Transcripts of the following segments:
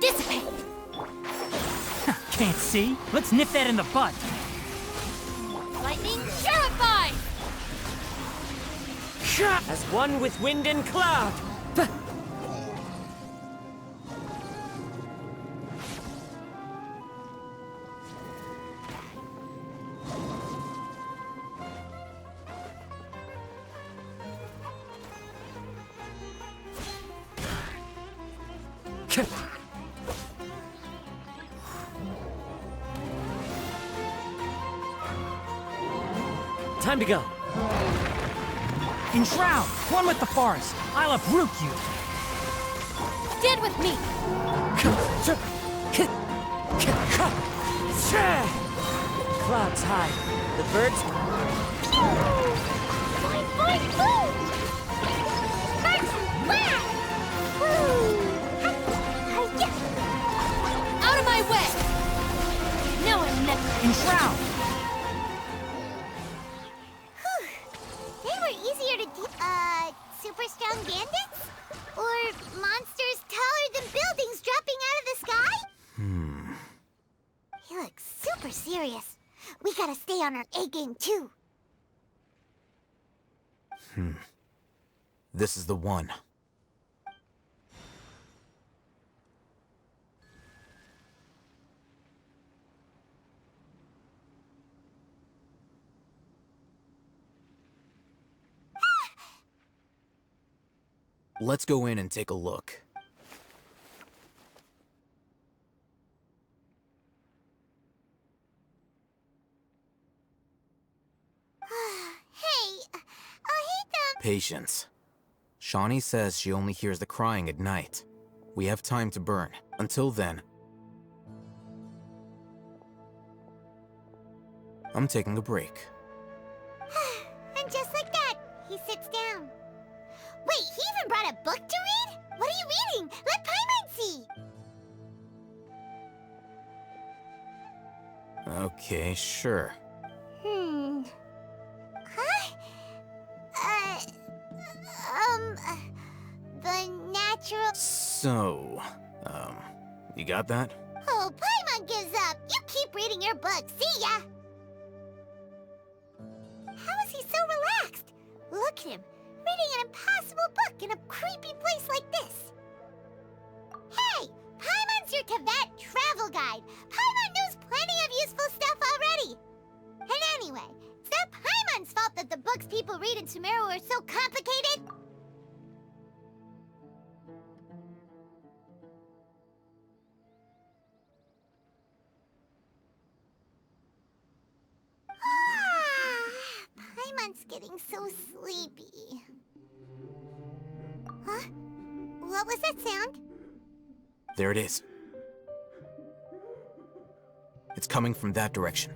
Dissipate! Can't see? Let's nip that in the bud. Lightning purified! As one with wind and cloud. Time to go. Enshroud! One with the forest! I'll uproot you! Stand with me! Clouds high. The birds... Boing, boing, boom! Birds flat! Out of my way! No one never... Enshroud! They were easier to do. Super strong bandits? Or monsters taller than buildings dropping out of the sky? He looks super serious. We gotta stay on our A game too. This is the one. Let's go in and take a look. Hey, Patience. Shawnee says she only hears the crying at night. We have time to burn. Until then, I'm taking a break. And just like that, he sits down. Wait, he even brought a book to read? What are you reading? Let Paimon see! Okay, sure. Huh? The natural... So, you got that? Oh, Paimon gives up! You keep reading your book, see ya! How is he so relaxed? Look at him, reading an impossible book in a creepy place like this. Hey! Paimon's your Tibet travel guide! Paimon knows plenty of useful stuff already! And anyway, it's not Paimon's fault that the books people read in Sumeru are so complicated! Paimon's getting so sleepy. Huh? What was that sound? There it is. It's coming from that direction.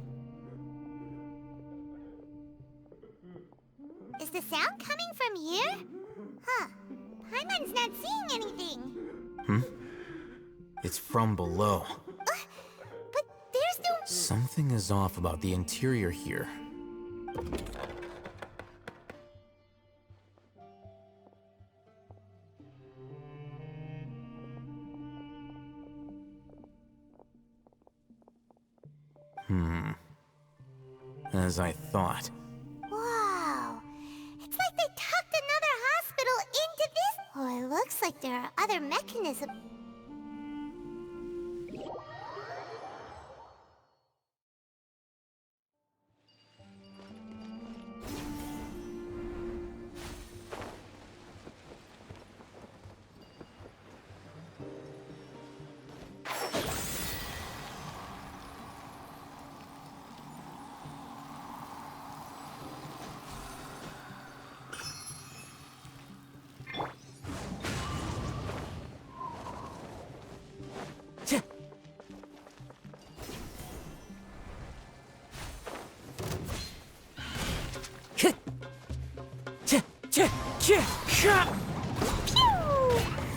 Is the sound coming from here? Huh. Paimon's not seeing anything. It's from below. But there's no... Something is off about the interior here. As I thought. Wow. It's like they tucked another hospital into this. Oh, it looks like there are other mechanisms.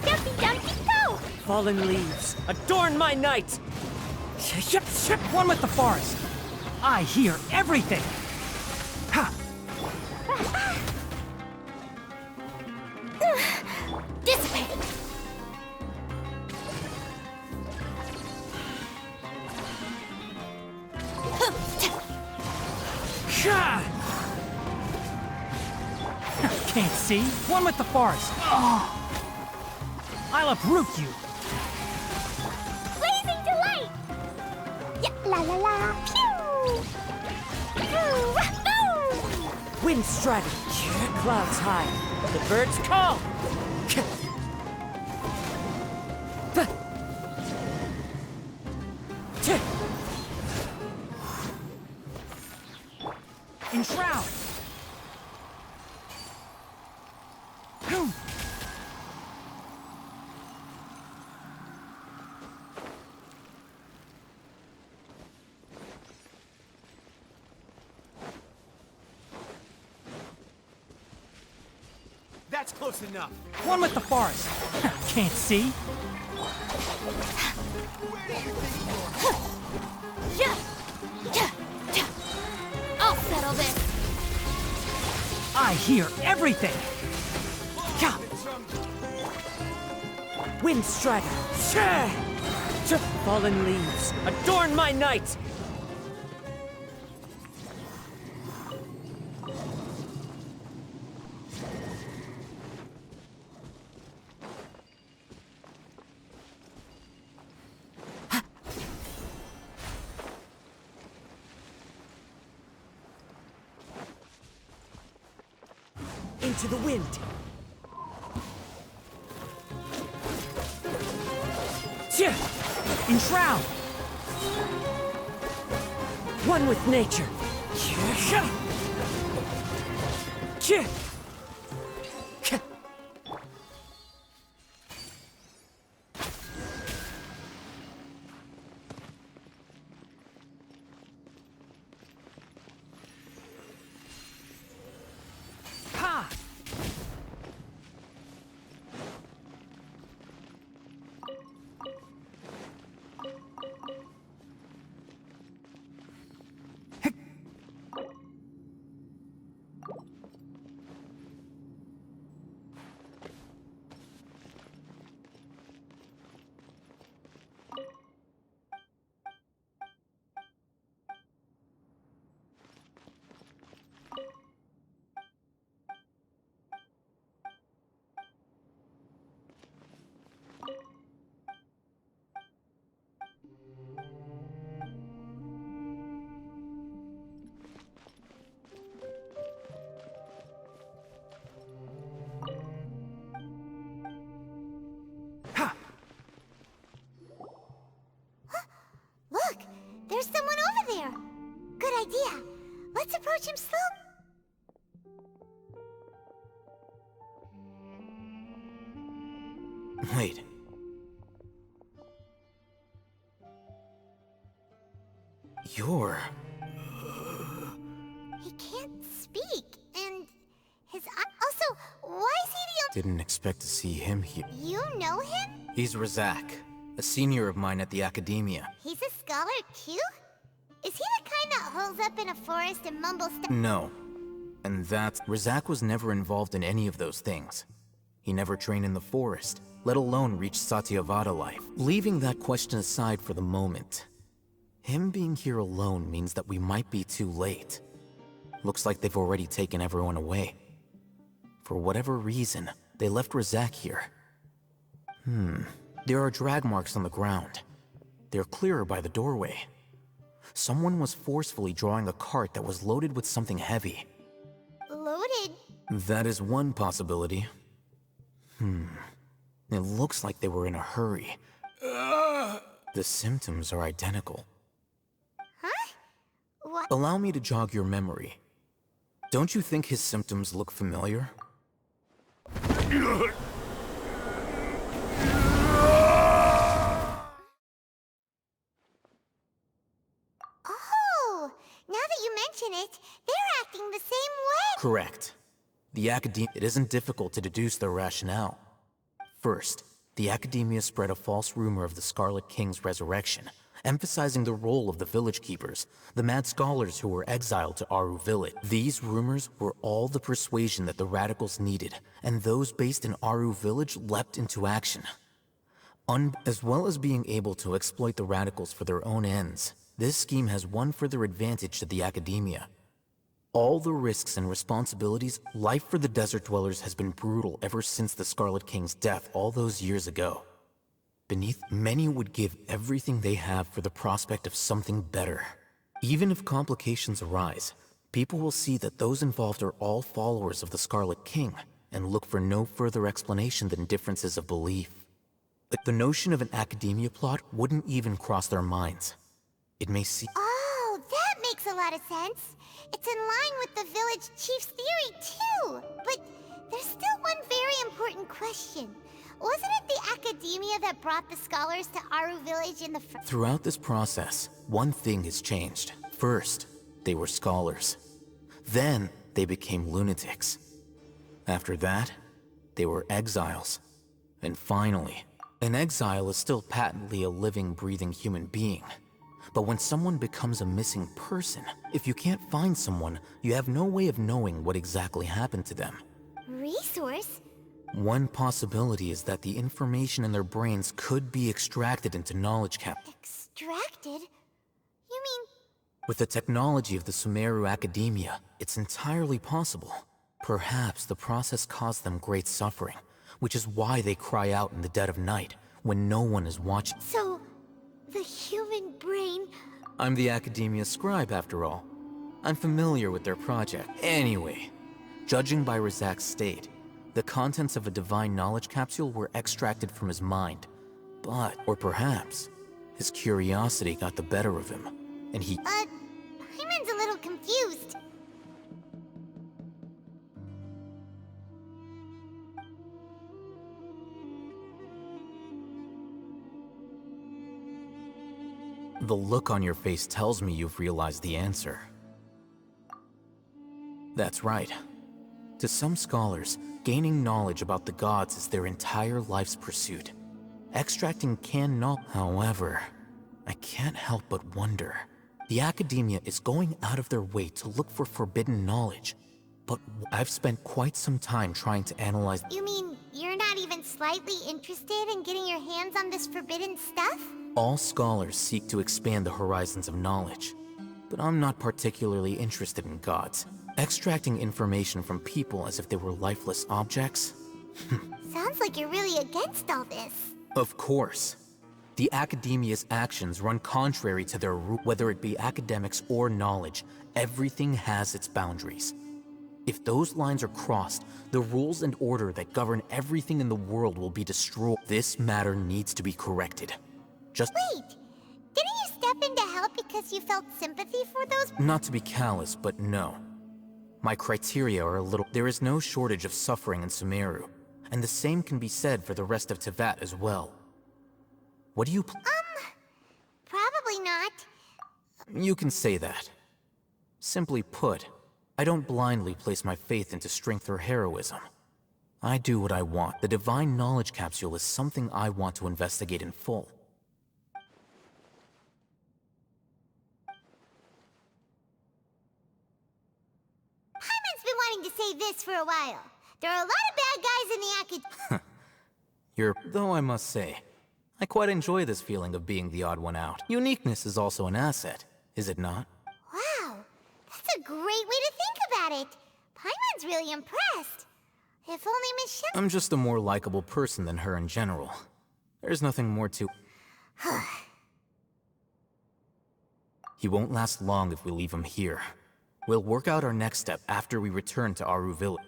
Jumpy, jumpy, go! Fallen leaves, adorn my night! Ship, one with the forest! I hear everything! Ha! dissipate. Gah! Can't see. One with the forest. Oh. I'll uproot you. Blazing delight! Yeah, la la la, pew! Pew! Wahoo! Wind strider. Clouds high. The birds call. Enshroud. That's close enough. One with the forest. Can't see. Yeah. Yeah. Yeah. I'll settle this. I hear everything. Gah! Wind strider. Fallen leaves. Adorn my night. Into the wind. Enshroud. One with nature. Ha! Look, there's someone over there. Good idea. Let's approach him slowly. Wait. You're... He can't speak, and his eye... Also, why is he Didn't expect to see him here. You know him? He's Razak, a senior of mine at the academia. He's a scholar, too? Is he the kind that holes up in a forest and mumbles stuff? No. And that... Razak was never involved in any of those things. He never trained in the forest, let alone reach Satyavada life. Leaving that question aside for the moment, him being here alone means that we might be too late. Looks like they've already taken everyone away. For whatever reason, they left Razak here. There are drag marks on the ground. They're clearer by the doorway. Someone was forcefully drawing a cart that was loaded with something heavy. Loaded? That is one possibility. It looks like they were in a hurry. The symptoms are identical. Huh? What? Allow me to jog your memory. Don't you think his symptoms look familiar? Oh, now that you mention it, they're acting the same way. Correct. The academia... It isn't difficult to deduce their rationale. First, the academia spread a false rumor of the Scarlet King's resurrection, emphasizing the role of the village keepers, the mad scholars who were exiled to Aru village. These rumors were all the persuasion that the radicals needed, and those based in Aru village leapt into action. As well as being able to exploit the radicals for their own ends, this scheme has one further advantage to the academia. All the risks and responsibilities, life for the desert dwellers has been brutal ever since the Scarlet King's death all those years ago. Beneath, many would give everything they have for the prospect of something better. Even if complications arise, people will see that those involved are all followers of the Scarlet King and look for no further explanation than differences of belief. But the notion of an academia plot wouldn't even cross their minds. It may seem— Oh, that makes a lot of sense. It's in line with the village chief's theory, too. But there's still one very important question. Wasn't it the academia that brought the scholars to Aru village in the first— Throughout this process, one thing has changed. First, they were scholars. Then, they became lunatics. After that, they were exiles. And finally, an exile is still patently a living, breathing human being. But when someone becomes a missing person, if you can't find someone, you have no way of knowing what exactly happened to them. resource? One possibility is that the information in their brains could be extracted into knowledge Extracted? You mean... With the technology of the Sumeru Academia, it's entirely possible. Perhaps the process caused them great suffering, which is why they cry out in the dead of night, when no one is watching. So, the human brain... I'm the Academia scribe, after all. I'm familiar with their project. Anyway, judging by Razak's state, the contents of a divine knowledge capsule were extracted from his mind. But, or perhaps, his curiosity got the better of him, and he... Paimon's a little confused. The look on your face tells me you've realized the answer. That's right. To some scholars, gaining knowledge about the gods is their entire life's pursuit. Extracting cannot, however, I can't help but wonder. The academia is going out of their way to look for forbidden knowledge, but I've spent quite some time trying to analyze— You mean you're not even slightly interested in getting your hands on this forbidden stuff? All scholars seek to expand the horizons of knowledge, but I'm not particularly interested in gods. Extracting information from people as if they were lifeless objects? Sounds like you're really against all this. Of course. The academia's actions run contrary to their whether it be academics or knowledge. Everything has its boundaries. If those lines are crossed, the rules and order that govern everything in the world will be destroyed. This matter needs to be corrected. Wait, didn't you step in to help because you felt sympathy for those— Not to be callous, but no. My criteria are a little— There is no shortage of suffering in Sumeru, and the same can be said for the rest of Teyvat as well. What do you— Probably not. You can say that. Simply put, I don't blindly place my faith into strength or heroism. I do what I want. The divine knowledge capsule is something I want to investigate in full. Paimon's been wanting to say this for a while. There are a lot of bad guys in the Though I must say, I quite enjoy this feeling of being the odd one out. Uniqueness is also an asset, is it not? Wow, that's a great way to think about it. Paimon's really impressed. If only Miss Shep— I'm just a more likable person than her in general. There's nothing more to— He won't last long if we leave him here. We'll work out our next step after we return to Aru village.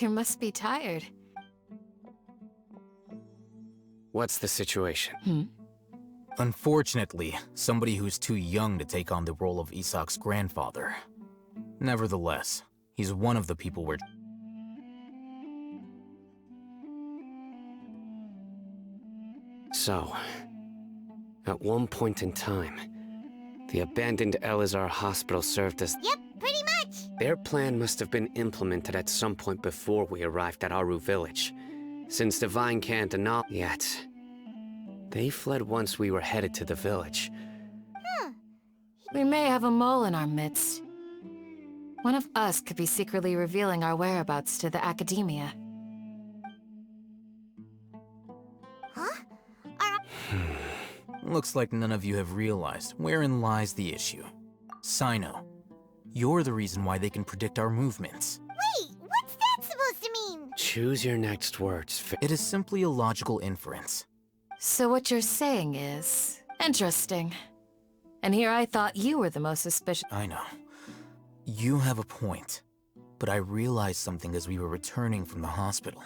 You must be tired. What's the situation? Unfortunately, somebody who's too young to take on the role of Isak's grandfather. Nevertheless, he's one of the people we're... So, at one point in time, the abandoned Elazar hospital served as... Yep, pretty much. Their plan must have been implemented at some point before we arrived at Aru village, since Divine can't annul yet. They fled once we were headed to the village. We may have a mole in our midst. One of us could be secretly revealing our whereabouts to the academia. Huh? Looks like none of you have realized wherein lies the issue. Sino, you're the reason why they can predict our movements. Wait, what's that supposed to mean? Choose your next words. It is simply a logical inference. So what you're saying is... interesting. And here I thought you were the most suspicious... I know. You have a point. But I realized something as we were returning from the hospital.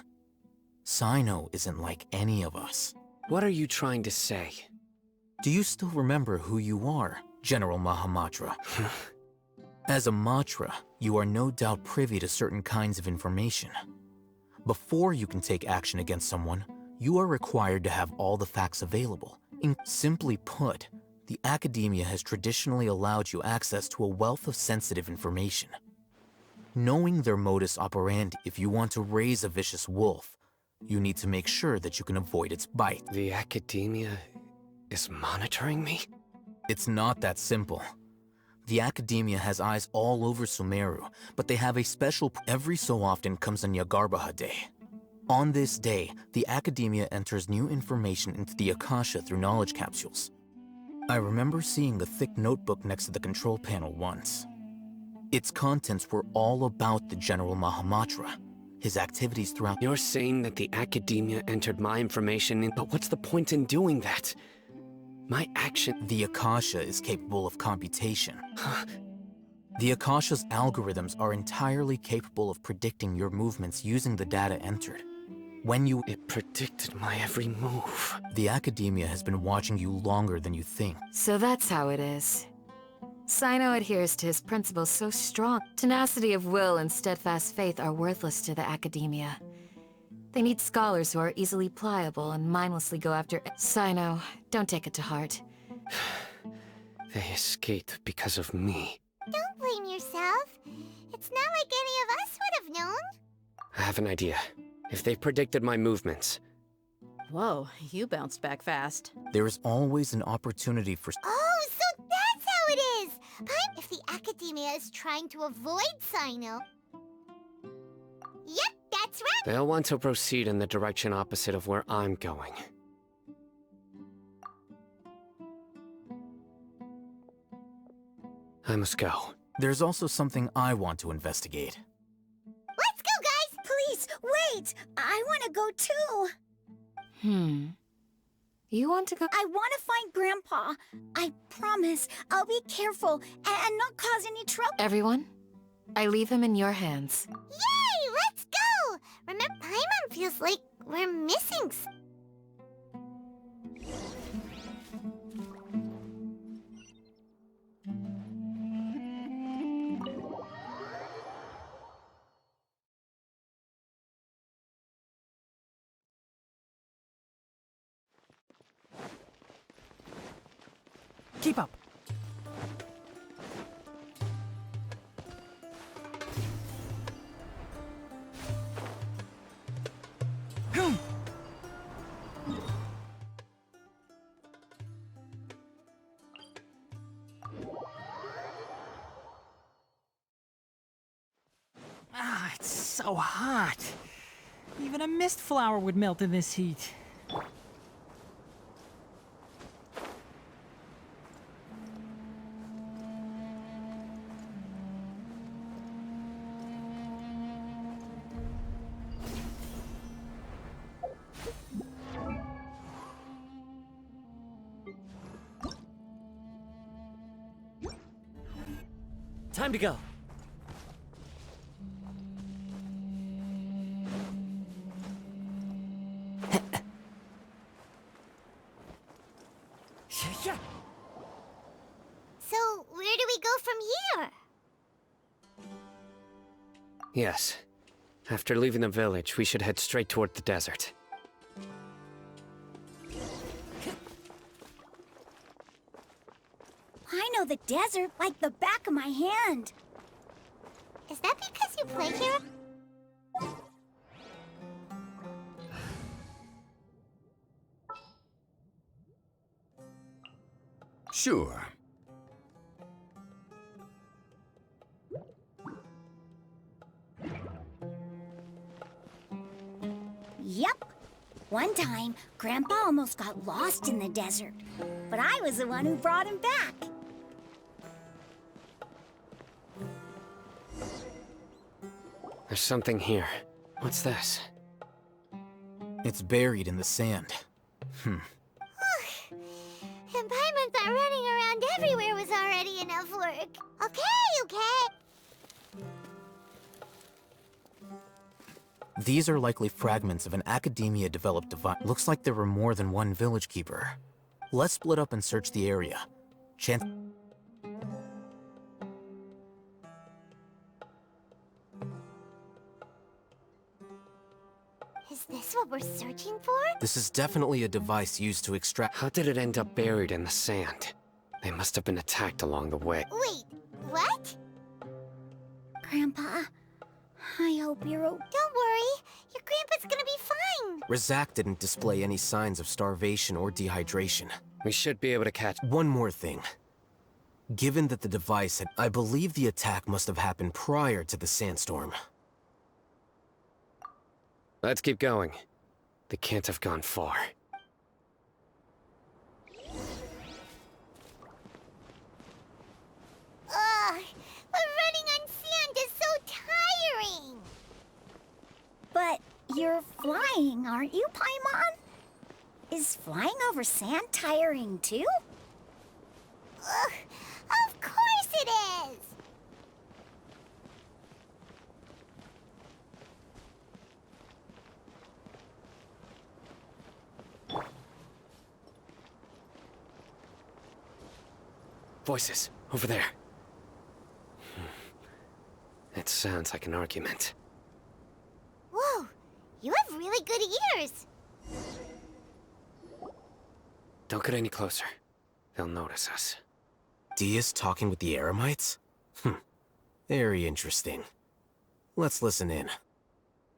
Sino isn't like any of us. What are you trying to say? Do you still remember who you are, General Mahamatra? As a Matra, you are no doubt privy to certain kinds of information. Before you can take action against someone, you are required to have all the facts available. Simply put, the academia has traditionally allowed you access to a wealth of sensitive information. Knowing their modus operandi, if you want to raise a vicious wolf, you need to make sure that you can avoid its bite. The academia is monitoring me? It's not that simple. The academia has eyes all over Sumeru, but they have a special... Every so often comes a Nyagarbaha Day. On this day, the academia enters new information into the Akasha through knowledge capsules. I remember seeing a thick notebook next to the control panel once. Its contents were all about the General Mahamatra, his activities throughout... You're saying that the academia entered my information in... But what's the point in doing that? My action... The Akasha is capable of computation. The Akasha's algorithms are entirely capable of predicting your movements using the data entered. When you... It predicted my every move. The academia has been watching you longer than you think. So that's how it is. Sino adheres to his principles so strong. Tenacity of will and steadfast faith are worthless to the academia. They need scholars who are easily pliable and mindlessly go after... Sino, don't take it to heart. They escaped because of me. Don't blame yourself. It's not like any of us would have known. I have an idea. If they predicted my movements... Whoa, you bounced back fast. There is always an opportunity for... Oh, so that's how it is! If the academia is trying to avoid Sino... Yep, that's right! They'll want to proceed in the direction opposite of where I'm going. I must go. There's also something I want to investigate. Let's go, guys! Please, wait! I want to go too! You want to go? I want to find Grandpa. I promise I'll be careful and not cause any trouble. Everyone, I leave him in your hands. Yay! Let's go! Remember, Paimon feels like we're missing... Keep up. Ah, it's so hot. Even a mist flower would melt in this heat. Time to go. Yes. After leaving the village, we should head straight toward the desert. I know the desert like the back of my hand. Is that because you play here? Sure. Yep. One time, Grandpa almost got lost in the desert, but I was the one who brought him back. There's something here. What's this? It's buried in the sand. And Paimon thought running around everywhere was already enough work. Okay. These are likely fragments of an Academia-developed device. Looks like there were more than one village keeper. Let's split up and search the area. Chance... Is this what we're searching for? This is definitely a device used to extract... How did it end up buried in the sand? They must have been attacked along the way. Wait, what? Grandpa, I hope you're okay. Don't worry. Your grandpa's gonna be fine. Razak didn't display any signs of starvation or dehydration. We should be able to catch... One more thing. Given that the device had... I believe the attack must have happened prior to the sandstorm. Let's keep going. They can't have gone far. Ugh, but running on sand is so tiring. But you're flying, aren't you, Paimon? Is flying over sand tiring too? Ugh, of course it is. Voices, over there. It sounds like an argument. Whoa, you have really good ears. Don't get any closer. They'll notice us. Dehya's talking with the Eremites? Very interesting. Let's listen in.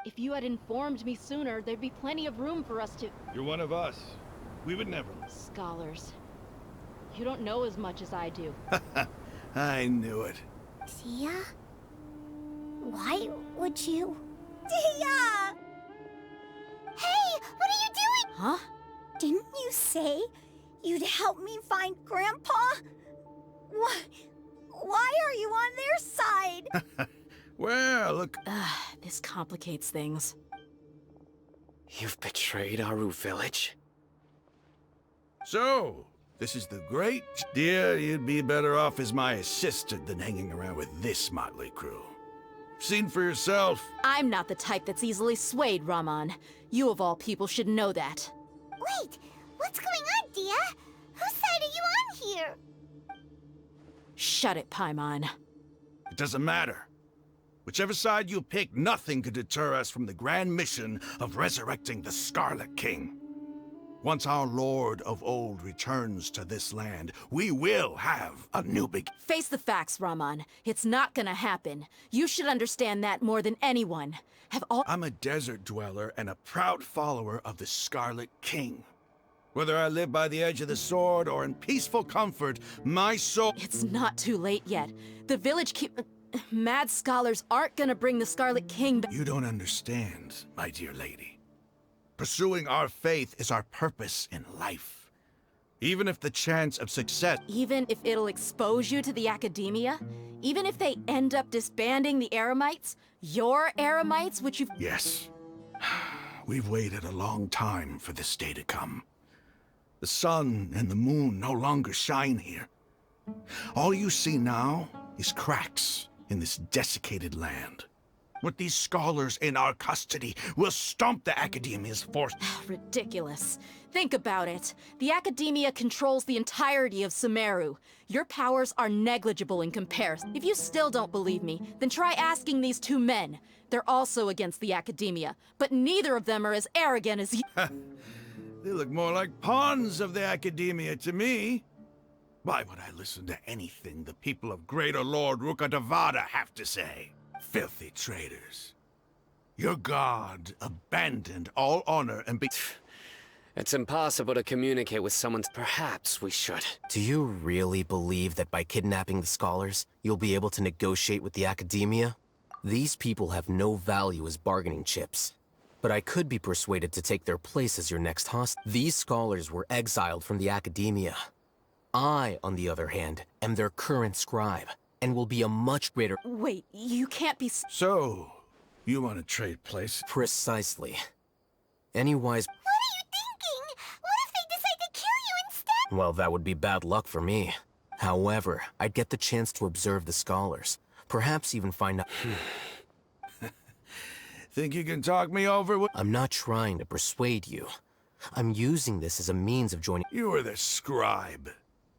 If you had informed me sooner, there'd be plenty of room for us to... You're one of us. We would never... Scholars. You don't know as much as I do. I knew it. Dehya? Why would you... Dehya! Hey, what are you doing? Huh? Didn't you say you'd help me find Grandpa? Why are you on their side? Well, look... This complicates things. You've betrayed Aru village? So, this is the great... Dear, you'd be better off as my assistant than hanging around with this motley crew. Seen for yourself. I'm not the type that's easily swayed, Raman. You of all people should know that. Wait, what's going on, Dehya? Whose side are you on here? Shut it, Paimon. It doesn't matter. Whichever side you pick, nothing could deter us from the grand mission of resurrecting the Scarlet King. Once our Lord of Old returns to this land, we will have a new beginning. Face the facts, Raman. It's not gonna happen. You should understand that more than anyone. I'm a desert dweller and a proud follower of the Scarlet King. Whether I live by the edge of the sword or in peaceful comfort, my soul... It's not too late yet. The village Mad scholars aren't gonna bring the Scarlet King back. You don't understand, my dear lady. Pursuing our faith is our purpose in life. Even if the chance of success... Even if it'll expose you to the Academia? Even if they end up disbanding the Eremites? Your Eremites, which you've... Yes. We've waited a long time for this day to come. The sun and the moon no longer shine here. All you see now is cracks in this desiccated land. With these scholars in our custody, we'll stomp the Academia's force. Ridiculous. Think about it. The Academia controls the entirety of Sumeru. Your powers are negligible in comparison. If you still don't believe me, then try asking these two men. They're also against the Academia, but neither of them are as arrogant as you. They look more like pawns of the Academia to me. Why would I listen to anything the people of Greater Lord Rukkhadevata have to say? Filthy traitors. Your god abandoned all honor and It's impossible to communicate with someone. Perhaps we should. Do you really believe that by kidnapping the scholars, you'll be able to negotiate with the Academia? These people have no value as bargaining chips. But I could be persuaded to take their place as your next hostage. These scholars were exiled from the Academia. I, on the other hand, am their current scribe, and will be a much greater— Wait, you can't be— So, you want to trade places? Precisely. Any wise— What are you thinking? What if they decide to kill you instead? Well, that would be bad luck for me. However, I'd get the chance to observe the scholars. Perhaps even find out— Think you can talk me over with— I'm not trying to persuade you. I'm using this as a means of joining— You are the scribe.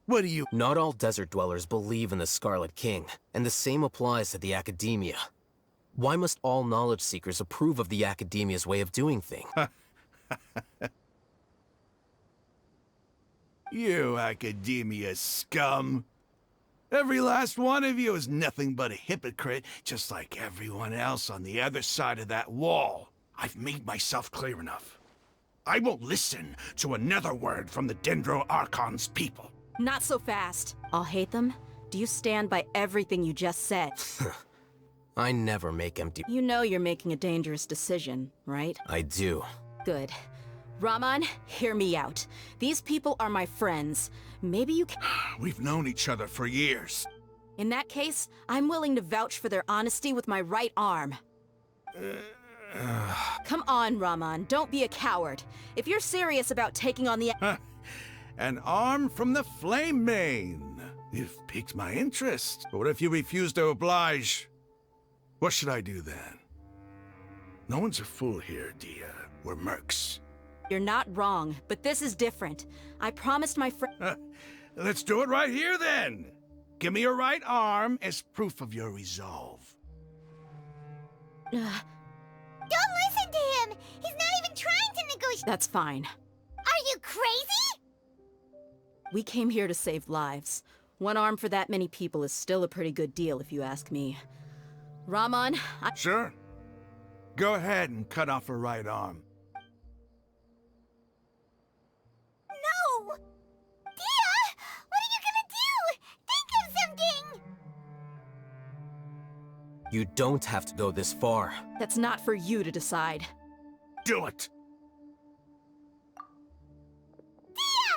What do you— Not all desert dwellers believe in the Scarlet King, and the same applies to the Academia. Why must all knowledge seekers approve of the Academia's way of doing things? You Academia scum. Every last one of you is nothing but a hypocrite, just like everyone else on the other side of that wall. I've made myself clear enough. I won't listen to another word from the Dendro Archon's people. Not so fast. I'll hate them. Do you stand by everything you just said? I never make empty— You know you're making a dangerous decision, right? I do. Good. Raman, hear me out. These people are my friends. Maybe you can— We've known each other for years. In that case, I'm willing to vouch for their honesty with my right arm. Come on, Raman, don't be a coward. If you're serious about taking on the— An arm from the Flame Mane. You've piqued my interest. But what if you refuse to oblige? What should I do then? No one's a fool here, Dehya. We're mercs. You're not wrong, but this is different. I promised my friend— Let's do it right here then. Give me your right arm as proof of your resolve. Don't listen to him! He's not even trying to negotiate! That's fine. Are you crazy? We came here to save lives. One arm for that many people is still a pretty good deal, if you ask me. Raman, Sure. Go ahead and cut off her right arm. No! Dehya! What are you gonna do? Think of something! You don't have to go this far. That's not for you to decide. Do it! Dehya!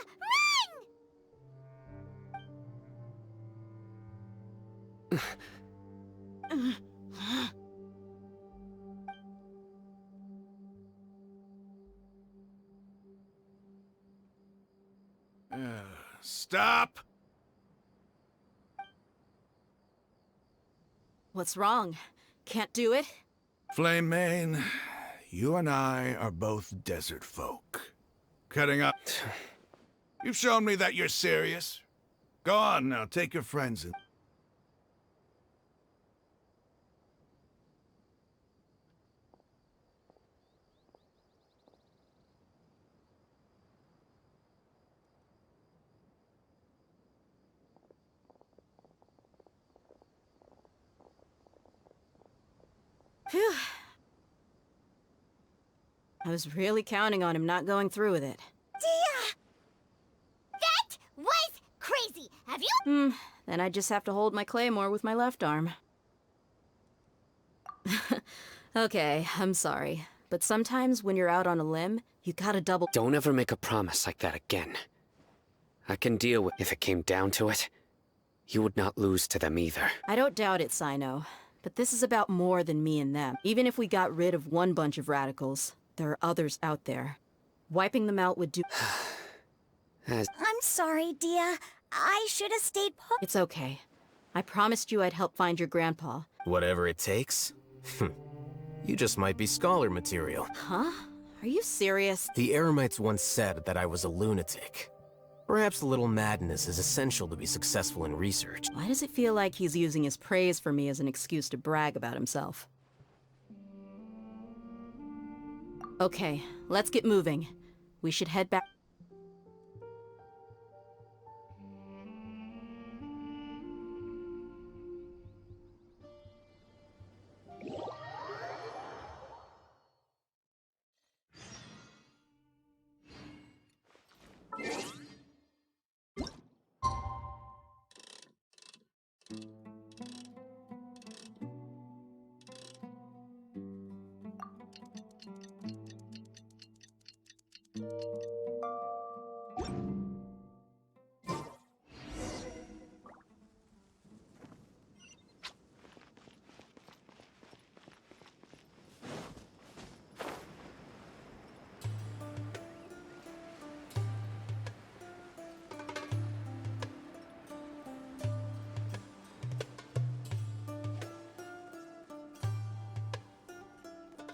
Run! Stop! What's wrong? Can't do it? Flame Mane, you and I are both desert folk. Cutting up. You've shown me that you're serious. Go on now, take your friends and... Phew. I was really counting on him not going through with it. Dehya! That was crazy! Have you— Then I just have to hold my claymore with my left arm. Okay, I'm sorry. But sometimes when you're out on a limb, you gotta double— Don't ever make a promise like that again. I can deal with— If it came down to it, you would not lose to them either. I don't doubt it, Sino. But this is about more than me and them. Even if we got rid of one bunch of radicals, there are others out there. Wiping them out would do— As I'm sorry, Dehya. I should have stayed put. It's okay. I promised you I'd help find your grandpa. Whatever it takes? You just might be scholar material. Huh? Are you serious? The Eremites once said that I was a lunatic. Perhaps a little madness is essential to be successful in research. Why does it feel like he's using his praise for me as an excuse to brag about himself? Okay, let's get moving. We should head back.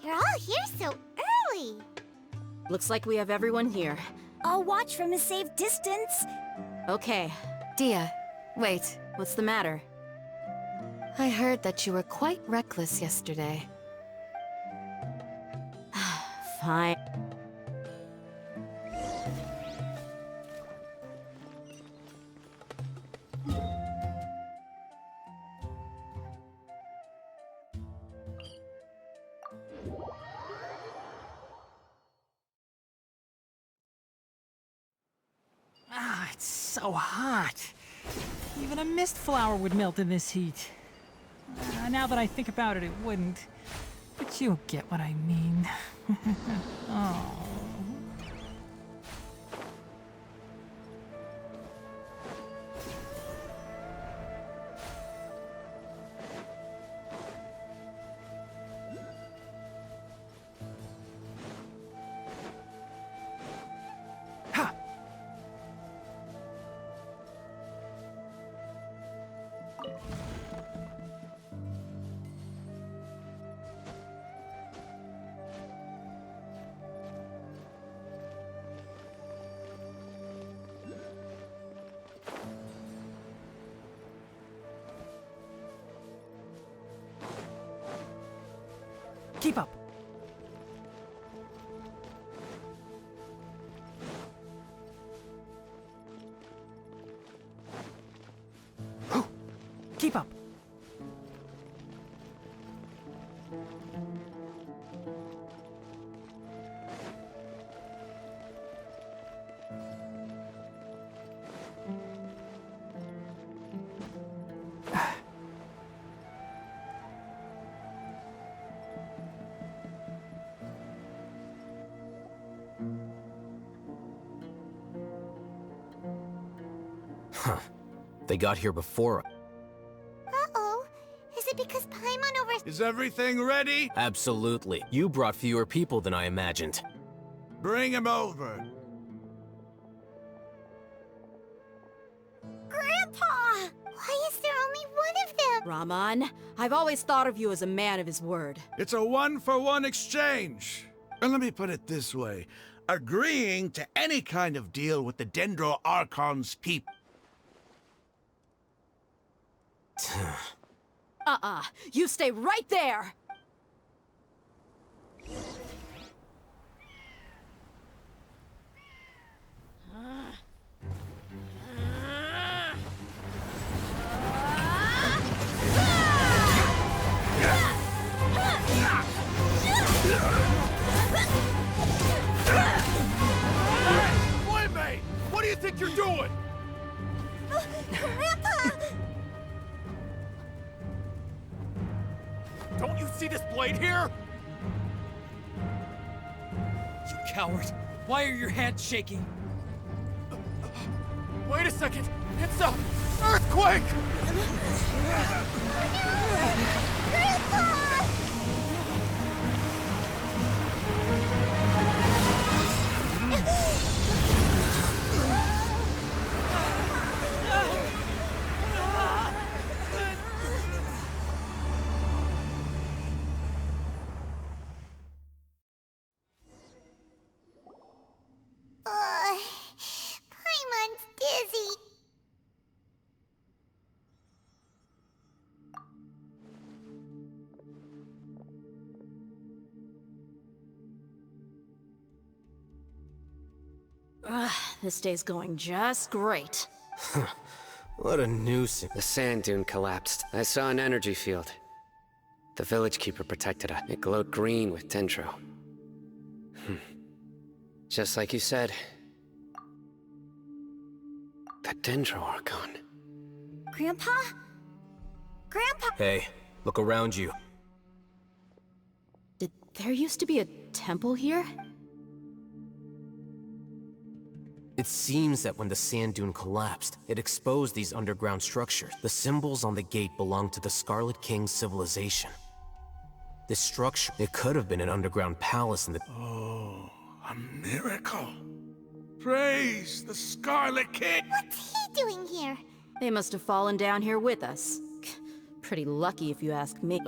You're all here so early. Looks like we have everyone here. I'll watch from a safe distance. Okay, Dehya, wait. what's the matter? I heard that you were quite reckless yesterday. Fine. Ah, it's so hot. Even a mist flower would melt in this heat. Now that I think about it, it wouldn't. But you'll get what I mean. Oh. Ha! Keep up. Keep up. Huh. They got here before. Uh-oh. Is it because Paimon over... Is everything ready? Absolutely. You brought fewer people than I imagined. Bring him over. Grandpa! Why is there only one of them? Rahman, I've always thought of you as a man of his word. It's a one-for-one exchange. And let me put it this way. Agreeing to any kind of deal with the Dendro Archon's people. You stay right there! Playmate! What do you think you're doing? Grandpa! Don't you see this blade here? You coward. Why are your hands shaking? Wait a second! It's a earthquake! Grandpa! Ugh, this day's going just great. What a nuisance. The sand dune collapsed. I saw an energy field. The village keeper protected it. It glowed green with Dendro. Just like you said. The Dendro Archon. Grandpa? Grandpa! Hey, look around you. Did there used to be a temple here? It seems that when the sand dune collapsed, it exposed these underground structures. The symbols on the gate belonged to the Scarlet King's civilization. This structure, it could have been an underground palace in the... Oh, a miracle. Praise the Scarlet King! What's he doing here? They must have fallen down here with us. Pretty lucky if you ask me.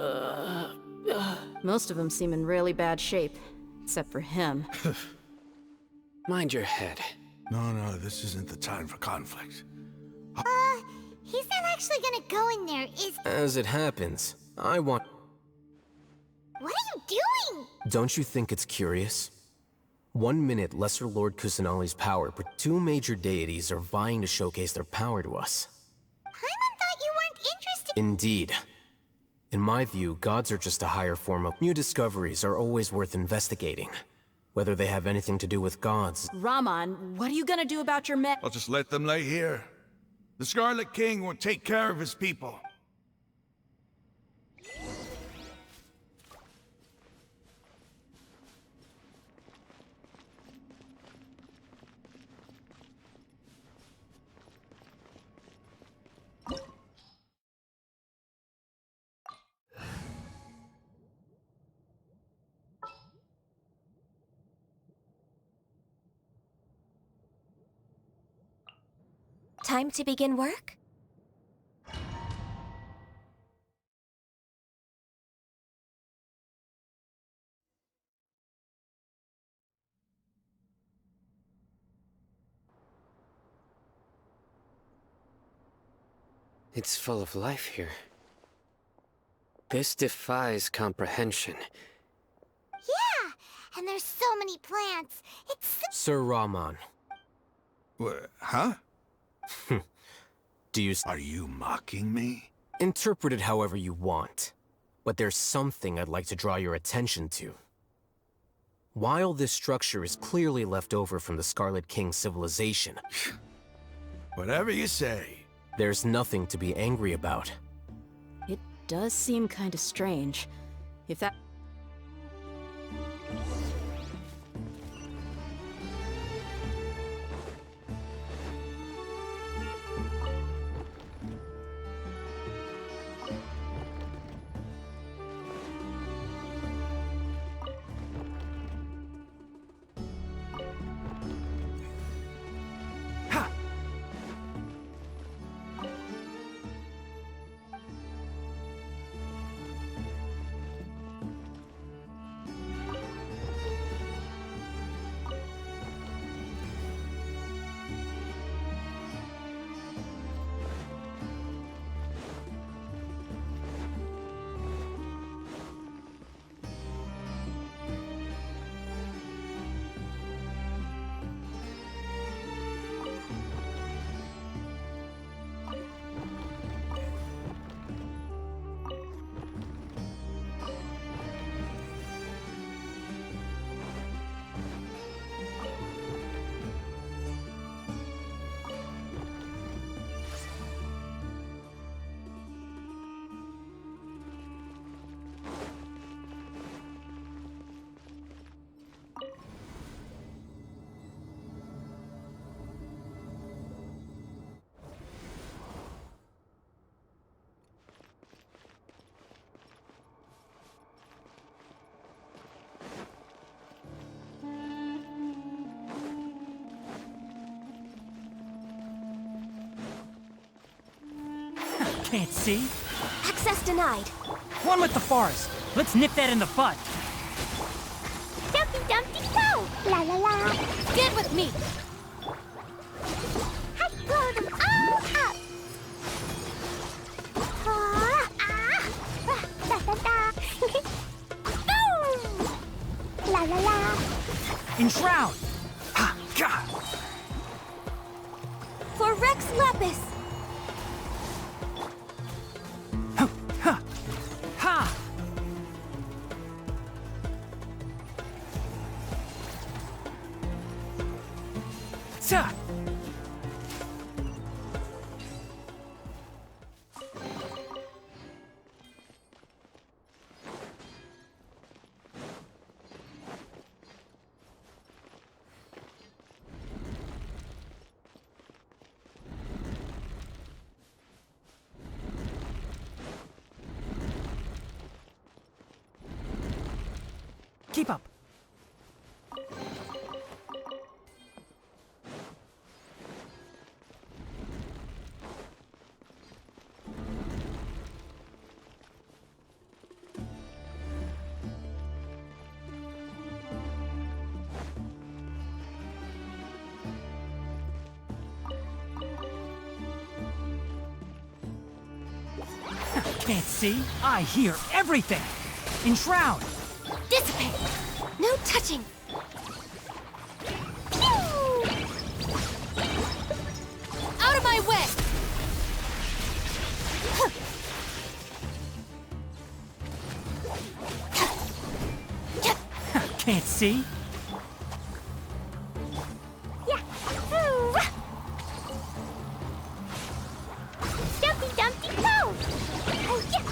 Most of them seem in really bad shape, except for him. Mind your head. No, this isn't the time for conflict. He's not actually gonna go in there, is... As it happens, I want... What are you doing? Don't you think it's curious? 1 minute, Lesser Lord Kusanali's power, but 2 major deities are vying to showcase their power to us. Paimon thought you weren't interested... Indeed. In my view, gods are just a higher form of... New discoveries are always worth investigating. Whether they have anything to do with gods... Raman, what are you gonna do about your men? I'll just let them lay here. The Scarlet King will take care of his people. Time to begin work? It's full of life here. This defies comprehension. Yeah, and there's so many plants. It's so... Sir Raman. Huh? Do you... Are you mocking me? Interpret it however you want. But there's something I'd like to draw your attention to. While this structure is clearly left over from the Scarlet King's civilization... Whatever you say. There's nothing to be angry about. It does seem kinda strange. If that... Can't see. Access denied. One with the forest. Let's nip that in the bud. Dumpty Dumpty go! La la la! Get with me! I blow them all up! Ah, ah, da da da! Boom! La la la! Enshroud! Ha! God! Lapis! Ha! Ta! Keep up. Can't see. I hear everything. Enshroud. Dissipate! No touching! Out of my way! Can't see. Dumpty Dumpty Go! Oh yeah!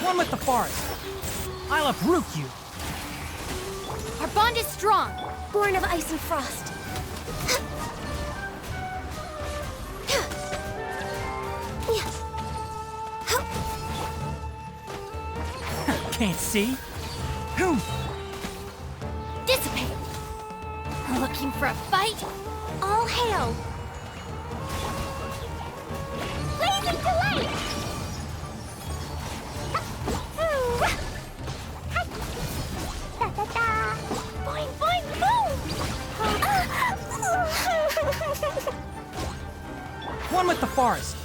One with the forest. I'll uproot you. Our bond is strong, born of ice and frost. Can't see. Dissipate! Looking for a fight? All hail! Blazing delight! Da da da! Boing boing boom! One with the forest.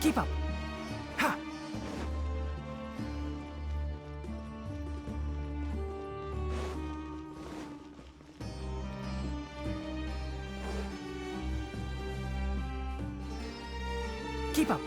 Keep up. Ha! Keep up.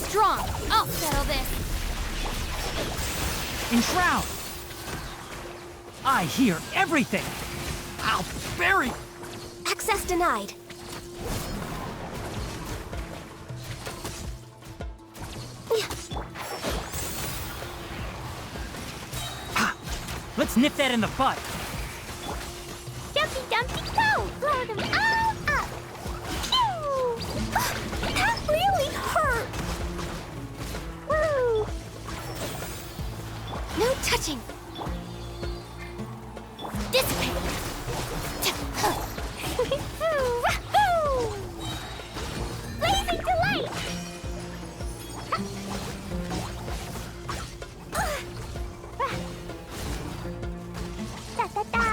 strong. I'll settle this. Enshroud! I hear everything! I'll bury... Access denied. Let's nip that in the bud. Dumpty dumpty go! Blow them all up! Pew! That really hurt! Woo! No touching. Dissipate. Wahoo! Blazing delight! Da da da!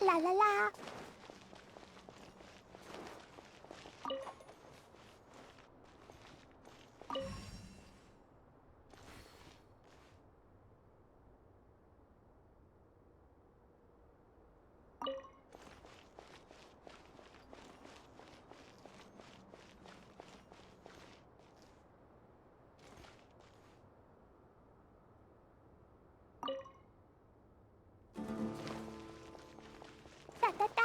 La la la! Da da da!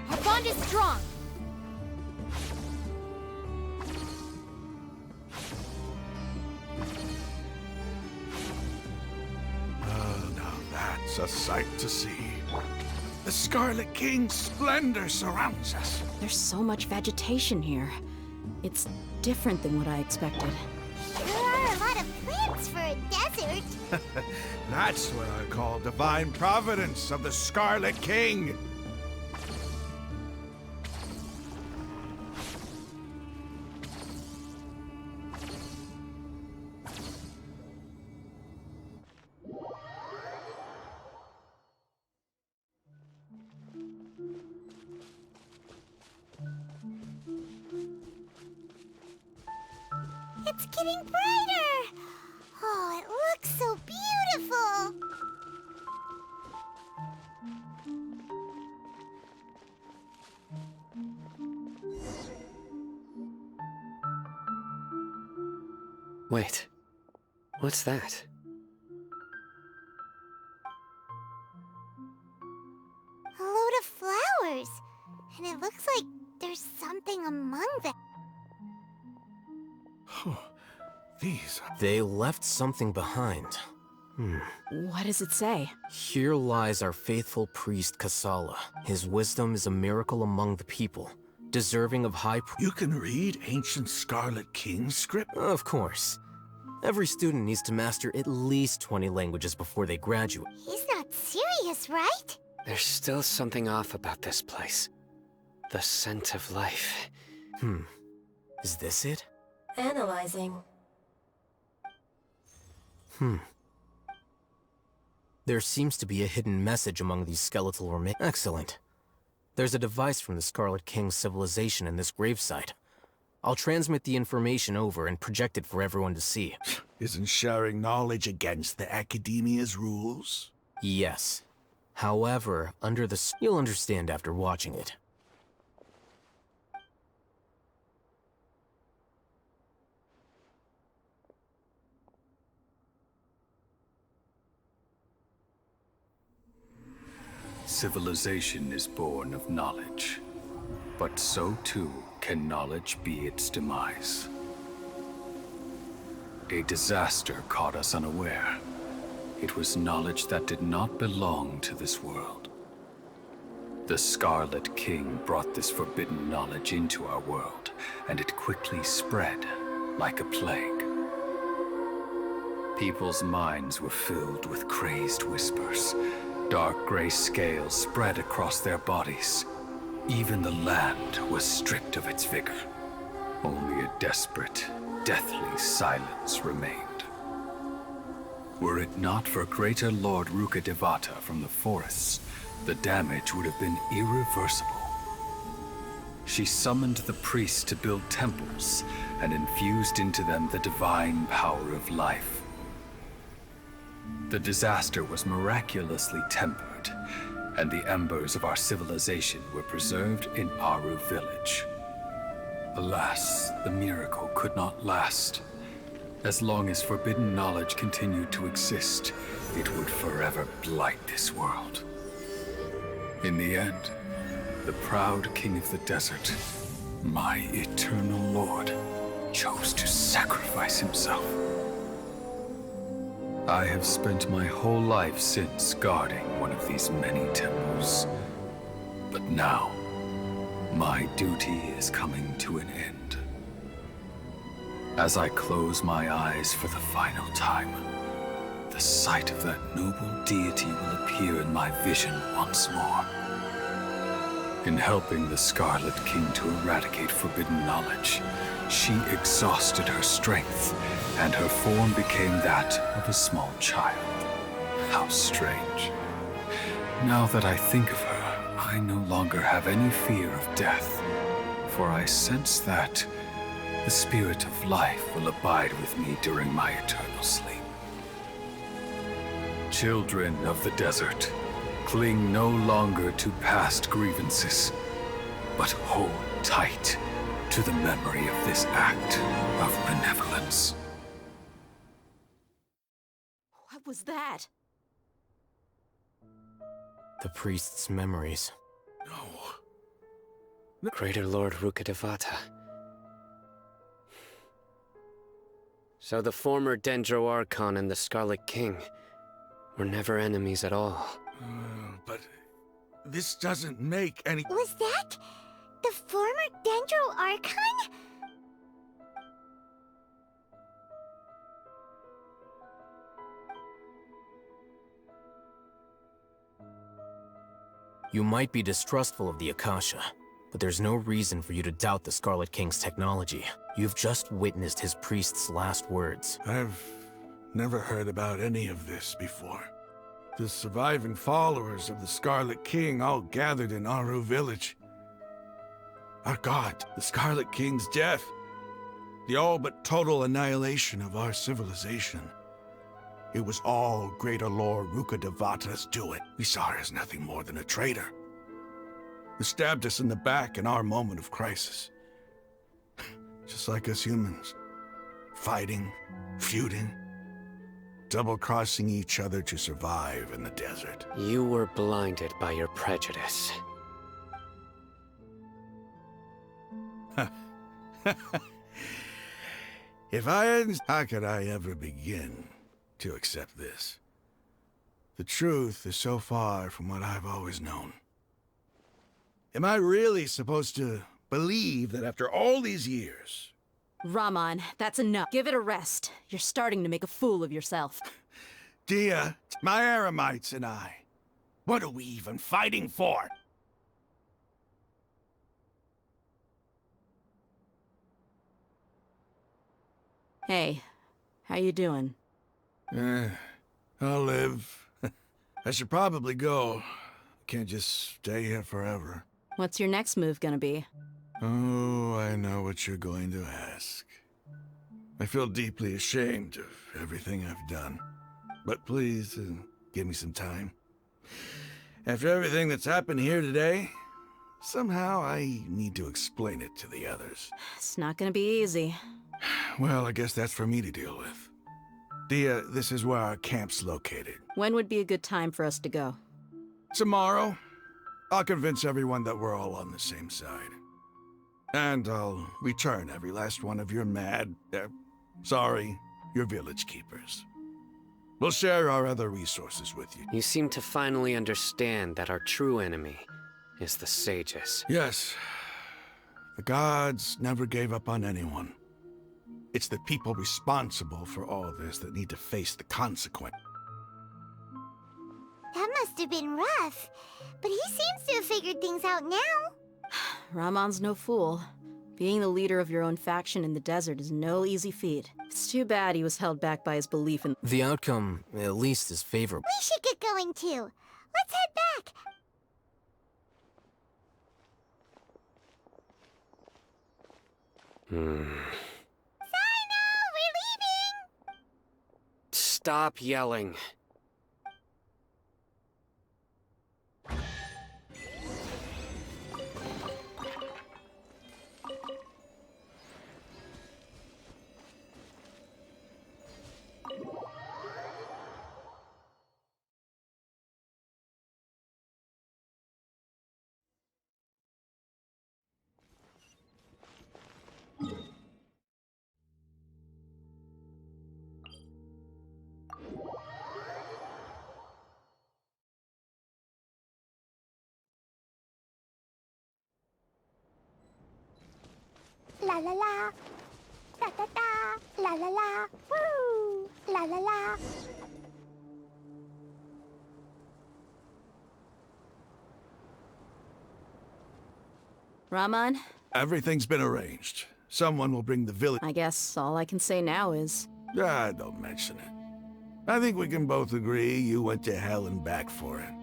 Our bond is strong. Oh, now that's a sight to see. The Scarlet King's splendor surrounds us. There's so much vegetation here. It's different than what I expected. There are a lot of plants for a desert. That's what I call divine providence of the Scarlet King. It's getting brighter! Oh, it looks so beautiful! Wait. What's that? A load of flowers! And it looks like there's something among them. These are... They left something behind. What does it say? Here lies our faithful priest Kasala. His wisdom is a miracle among the people, deserving of high You can read ancient Scarlet King script? Of course. Every student needs to master at least 20 languages before they graduate. He's not serious, right? There's still something off about this place. The scent of life. Is this it? Analyzing. There seems to be a hidden message among these skeletal remains. Excellent. There's a device from the Scarlet King's civilization in this gravesite. I'll transmit the information over and project it for everyone to see. Isn't sharing knowledge against the Academia's rules? Yes. However, under the... You'll understand after watching it. Civilization is born of knowledge, but so too can knowledge be its demise. A disaster caught us unaware. It was knowledge that did not belong to this world. The Scarlet King brought this forbidden knowledge into our world, and it quickly spread like a plague. People's minds were filled with crazed whispers. Dark gray scales spread across their bodies. Even the land was stripped of its vigor. Only a desperate, deathly silence remained. Were it not for Greater Lord Rukkhadevata from the forests, the damage would have been irreversible. She summoned the priests to build temples and infused into them the divine power of life. The disaster was miraculously tempered, and the embers of our civilization were preserved in Aru village. Alas, the miracle could not last. As long as forbidden knowledge continued to exist, it would forever blight this world. In the end, the proud king of the desert, my eternal lord, chose to sacrifice himself. I have spent my whole life since guarding one of these many temples. But now, my duty is coming to an end. As I close my eyes for the final time, the sight of that noble deity will appear in my vision once more. In helping the Scarlet King to eradicate forbidden knowledge, she exhausted her strength, and her form became that of a small child. How strange. Now that I think of her, I no longer have any fear of death, for I sense that the spirit of life will abide with me during my eternal sleep. Children of the desert, cling no longer to past grievances, but hold tight to the memory of this act of benevolence. What was that? The priest's memories. No. Greater Lord Rukkhadevata. So the former Dendro Archon and the Scarlet King were never enemies at all. But this doesn't make any... Was that the former Dendro Archon? You might be distrustful of the Akasha, but there's no reason for you to doubt the Scarlet King's technology. You've just witnessed his priest's last words. I've never heard about any of this before. The surviving followers of the Scarlet King all gathered in Aru village. Our god, the Scarlet King's death. The all but total annihilation of our civilization. It was all Greater Lord Rukkhadevata's doing. We saw her as nothing more than a traitor, who stabbed us in the back in our moment of crisis. Just like us humans. Fighting, feuding, double-crossing each other to survive in the desert. You were blinded by your prejudice. If I hadn't, how could I ever begin to accept this? The truth is so far from what I've always known. Am I really supposed to believe that after all these years... Raman, that's enough. Give it a rest. You're starting to make a fool of yourself. Dehya, my Eremites and I, what are we even fighting for? Hey, how you doing? I'll live. I should probably go. Can't just stay here forever. What's your next move gonna be? Oh, I know what you're going to ask. I feel deeply ashamed of everything I've done. But please, give me some time. After everything that's happened here today, somehow I need to explain it to the others. It's not gonna be easy. Well, I guess that's for me to deal with. Dehya, this is where our camp's located. When would be a good time for us to go? Tomorrow. I'll convince everyone that we're all on the same side. And I'll return every last one of your your village keepers. We'll share our other resources with you. You seem to finally understand that our true enemy is the sages. Yes. The gods never gave up on anyone. It's the people responsible for all this that need to face the consequence. That must have been rough. But he seems to have figured things out now. Ramon's no fool. Being the leader of your own faction in the desert is no easy feat. It's too bad he was held back by his belief in— The outcome, at least, is favorable. We should get going too. Let's head back. Sino, we're leaving! Stop yelling. La la la. Da da da. La la la. Woo. La la la. Ramon, Everything's been arranged. Someone will bring the village. I guess all I can say now is— Don't mention it. I think we can both agree you went to hell and back for it.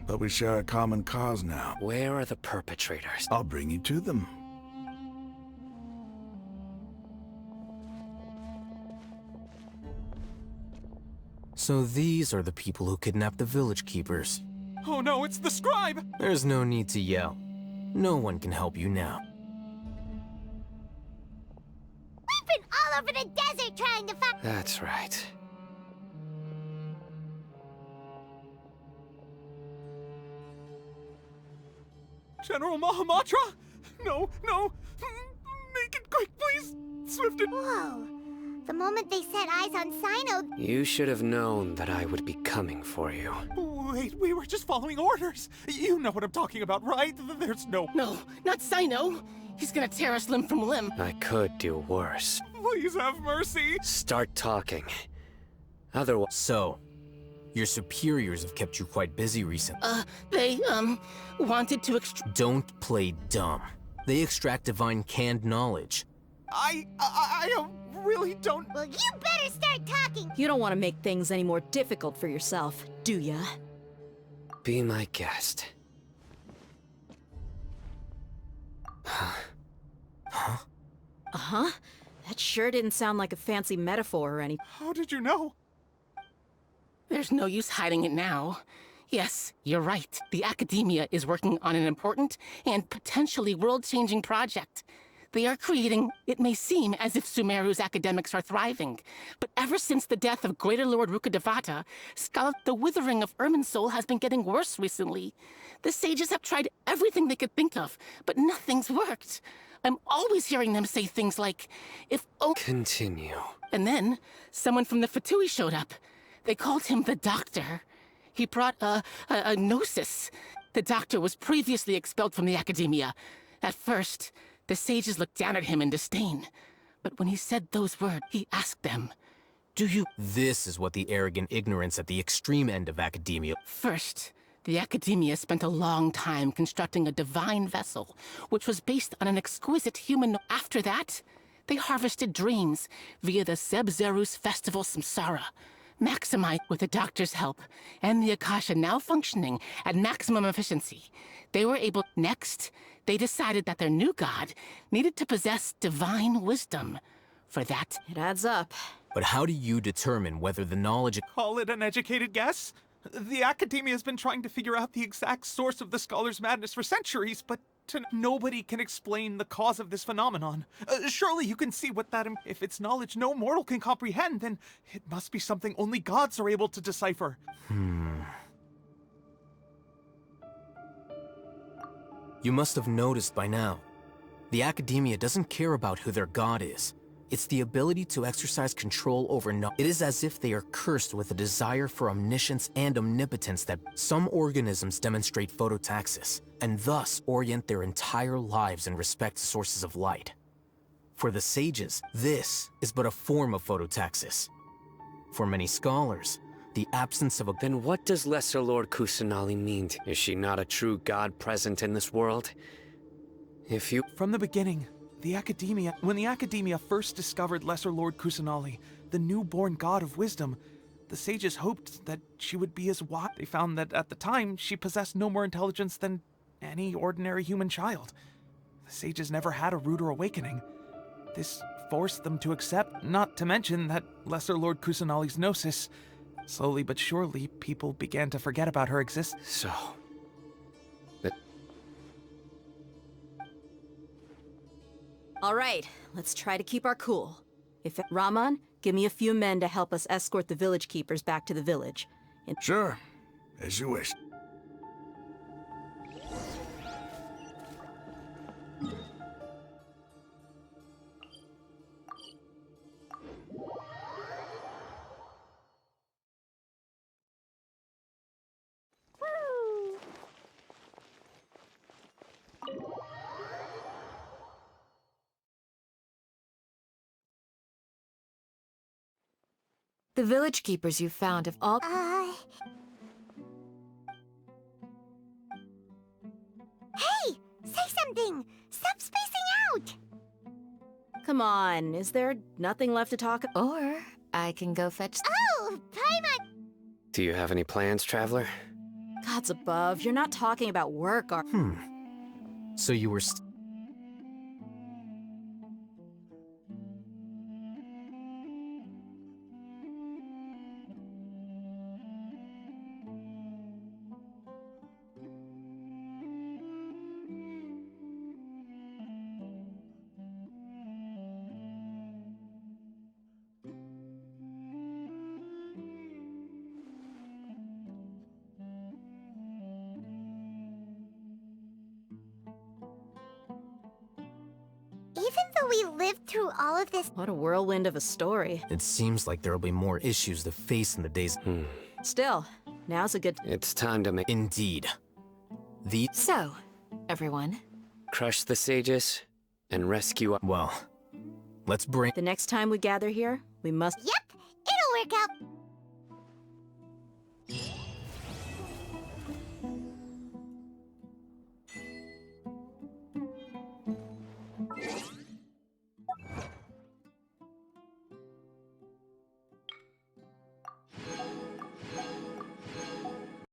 But we share a common cause now. Where are the perpetrators? I'll bring you to them. So these are the people who kidnapped the village keepers. Oh no, it's the scribe! There's no need to yell. No one can help you now. We've been all over the desert trying to find— That's right. General Mahamatra? No, no! Make it quick, please! Swift and— Whoa. The moment they set eyes on Sino— You should have known that I would be coming for you. Wait, we were just following orders. You know what I'm talking about, right? There's no— No, not Sino. He's gonna tear us limb from limb. I could do worse. Please have mercy. Start talking. Otherwise— So, your superiors have kept you quite busy recently. They, wanted to Don't play dumb. They extract divine canned knowledge. I really don't— Well, you better start talking! You don't want to make things any more difficult for yourself, do ya? Be my guest. Uh-huh? That sure didn't sound like a fancy metaphor or anything. How did you know? There's no use hiding it now. Yes, you're right. The Academia is working on an important and potentially world-changing project. They are creating— It may seem as if Sumeru's academics are thriving, but ever since the death of Greater Lord Rukkhadevata, the withering of Irminsul has been getting worse recently. The sages have tried everything they could think of, but nothing's worked. I'm always hearing them say things like, if only— Continue. And then, someone from the Fatui showed up. They called him the Doctor. He brought a gnosis. The Doctor was previously expelled from the Academia. At first, the sages looked down at him in disdain. But when he said those words, he asked them, do you— This is what the arrogant ignorance at the extreme end of academia— First, the Academia spent a long time constructing a divine vessel, which was based on an exquisite human— After that, they harvested dreams via the Sebzerus Festival Samsara. Maximize with the Doctor's help, and the Akasha now functioning at maximum efficiency. They were able— Next, they decided that their new god needed to possess divine wisdom. For that— It adds up. But how do you determine whether the knowledge— Call it an educated guess? The Academia has been trying to figure out the exact source of the Scholar's madness for centuries, but nobody can explain the cause of this phenomenon. Surely you can see what that— If it's knowledge no mortal can comprehend, then it must be something only gods are able to decipher. You must have noticed by now. The Academia doesn't care about who their god is. It's the ability to exercise control over It is as if they are cursed with a desire for omniscience and omnipotence that some organisms demonstrate phototaxis, and thus orient their entire lives in respect to sources of light. For the sages, this is but a form of phototaxis. For many scholars, the absence of a... Then what does Lesser Lord Kusanali mean? Is she not a true god present in this world? If you... From the beginning, when the Academia first discovered Lesser Lord Kusanali, the newborn god of wisdom, the sages hoped that she would be as wise. They found that at the time, she possessed no more intelligence than any ordinary human child. The sages never had a ruder awakening. This forced them to accept, not to mention that Lesser Lord Kusanali's gnosis. Slowly but surely, people began to forget about her existence. So... All right, let's try to keep our cool. Raman, give me a few men to help us escort the village keepers back to the village. Sure, as you wish. The village keepers you found have all... Hey! Say something! Stop spacing out! Come on, is there nothing left to talk about? Or I can go fetch... Oh, Paimon! Do you have any plans, Traveler? Gods above, you're not talking about work, are... So you were Even though we lived through all of this... What a whirlwind of a story. It seems like there'll be more issues to face in the days... Still, now's a good... It's time to make... Indeed. So, everyone. Crush the sages and rescue... Well, let's bring... The next time we gather here, we must... Yep, it'll work out.